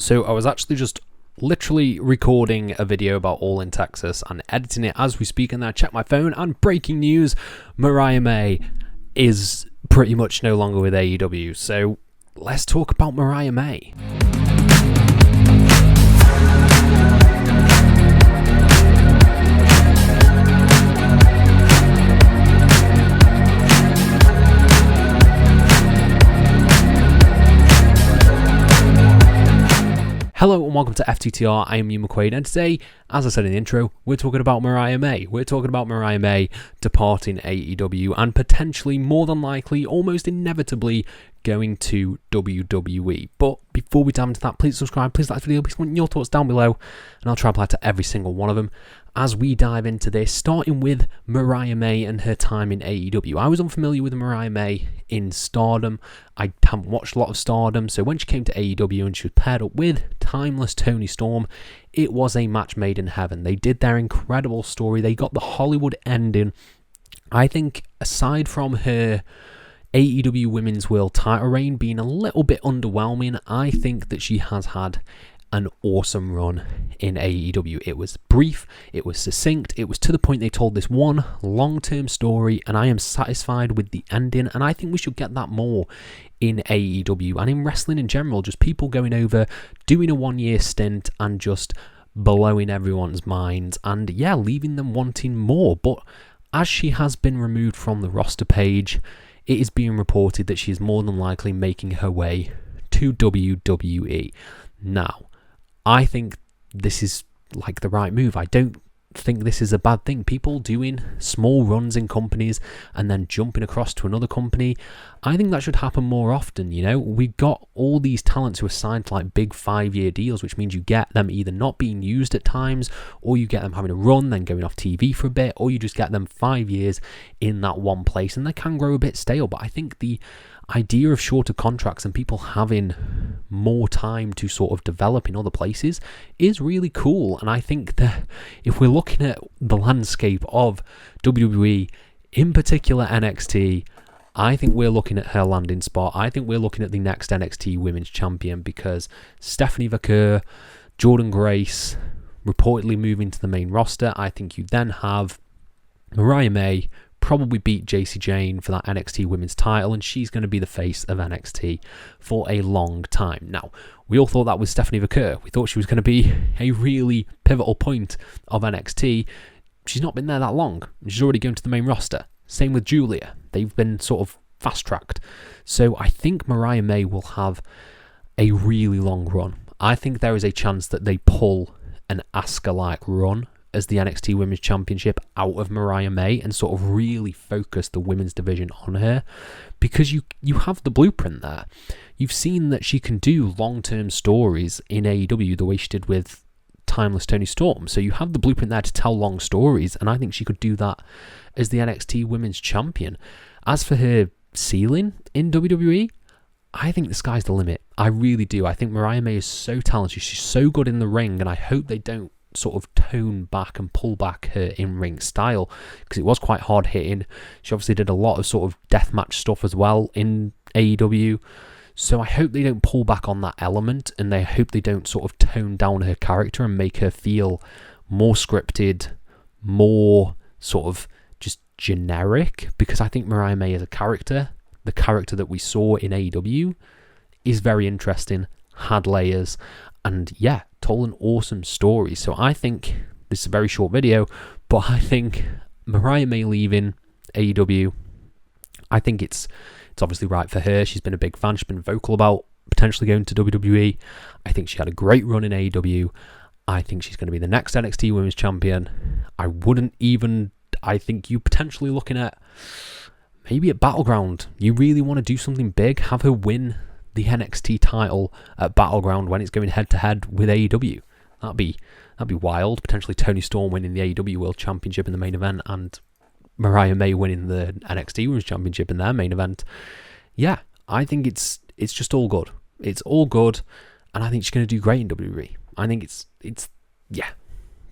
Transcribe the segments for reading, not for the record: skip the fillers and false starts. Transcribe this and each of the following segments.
So I was actually just literally recording a video about All in Texas and editing it as we speak, and then I checked my phone and breaking news, Mariah May is pretty much no longer with AEW. So let's talk about Mariah May. Hello and welcome to FTTR, I am Hugh McQuaid, and today, as I said in the intro, we're talking about Mariah May. We're talking about Mariah May departing AEW and potentially, more than likely, almost inevitably, going to WWE. But before we dive into that, please subscribe, please like the video, please comment your thoughts down below, and I'll try to reply to every single one of them as we dive into this, starting with Mariah May and her time in AEW. I was unfamiliar with Mariah May in Stardom. I haven't watched a lot of Stardom, so when she came to AEW and she was paired up with timeless Toni Storm, it was a match made in heaven. They did their incredible story. They got the Hollywood ending. I think, aside from her AEW Women's World title reign being a little bit underwhelming, I think that she has had an awesome run in AEW. It was brief, it was succinct, it was to the point. They told this one long-term story, and I am satisfied with the ending, and I think we should get that more in AEW and in wrestling in general. Just people going over, doing a one-year stint and just blowing everyone's minds, and yeah, leaving them wanting more. But as she has been removed from the roster page, it is being reported that she is more than likely making her way to WWE. Now, I think this is like the right move. I don't think this is a bad thing. People doing small runs in companies and then jumping across to another company, I think that should happen more often. You know, we got all these talents who are signed to like big 5-year deals, which means you get them either not being used at times, or you get them having a run, then going off TV for a bit, or you just get them 5 years in that one place, and they can grow a bit stale. But I think the idea of shorter contracts and people having more time to sort of develop in other places is really cool. And I think that if we're looking at the landscape of WWE, in particular NXT, I think we're looking at her landing spot. I think we're looking at the next NXT Women's Champion, because Stephanie Vaquer, Jordynne Grace reportedly moving to the main roster. I think you then have Mariah May probably beat JC Jane for that NXT Women's title, and she's going to be the face of NXT for a long time. Now, we all thought that was Stephanie Vaquer. We thought she was going to be a really pivotal point of NXT. She's not been there that long. She's already going to the main roster. Same with Julia. They've been sort of fast-tracked. So I think Mariah May will have a really long run. I think there is a chance that they pull an Asuka-like run as the NXT Women's Championship out of Mariah May and sort of really focus the women's division on her, because you have the blueprint there. You've seen that she can do long-term stories in AEW the way she did with timeless Toni Storm. So you have the blueprint there to tell long stories, and I think she could do that as the NXT Women's Champion. As for her ceiling in WWE, I think the sky's the limit. I really do. I think Mariah May is so talented. She's so good in the ring, and I hope they don't sort of tone back and pull back her in-ring style, because it was quite hard hitting. She obviously did a lot of sort of deathmatch stuff as well in AEW, so I hope they don't pull back on that element, and I hope they don't sort of tone down her character and make her feel more scripted, more sort of just generic, because I think Mariah May as a character, the character that we saw in AEW, is very interesting, had layers, and yeah, told an awesome story. So I think this is a very short video, but I think Mariah May leaving AEW, I think it's obviously right for her. She's been a big fan. She's been vocal about potentially going to WWE. I think she had a great run in AEW. I think she's going to be the next NXT Women's Champion. I think you potentially looking at maybe at Battleground. You really want to do something big, have her win the NXT title at Battleground when it's going head-to-head with AEW. That'd be wild. Potentially Toni Storm winning the AEW World Championship in the main event, and Mariah May winning the NXT Women's Championship in their main event. Yeah, I think it's just all good. It's all good, and I think she's going to do great in WWE. I think it's yeah.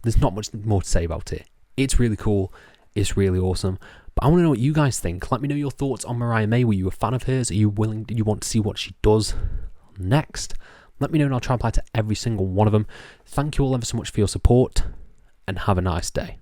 There's not much more to say about it. It's really cool. It's really awesome. But I want to know what you guys think. Let me know your thoughts on Mariah May. Were you a fan of hers? Do you want to see what she does next? Let me know and I'll try and reply to every single one of them. Thank you all ever so much for your support, and have a nice day.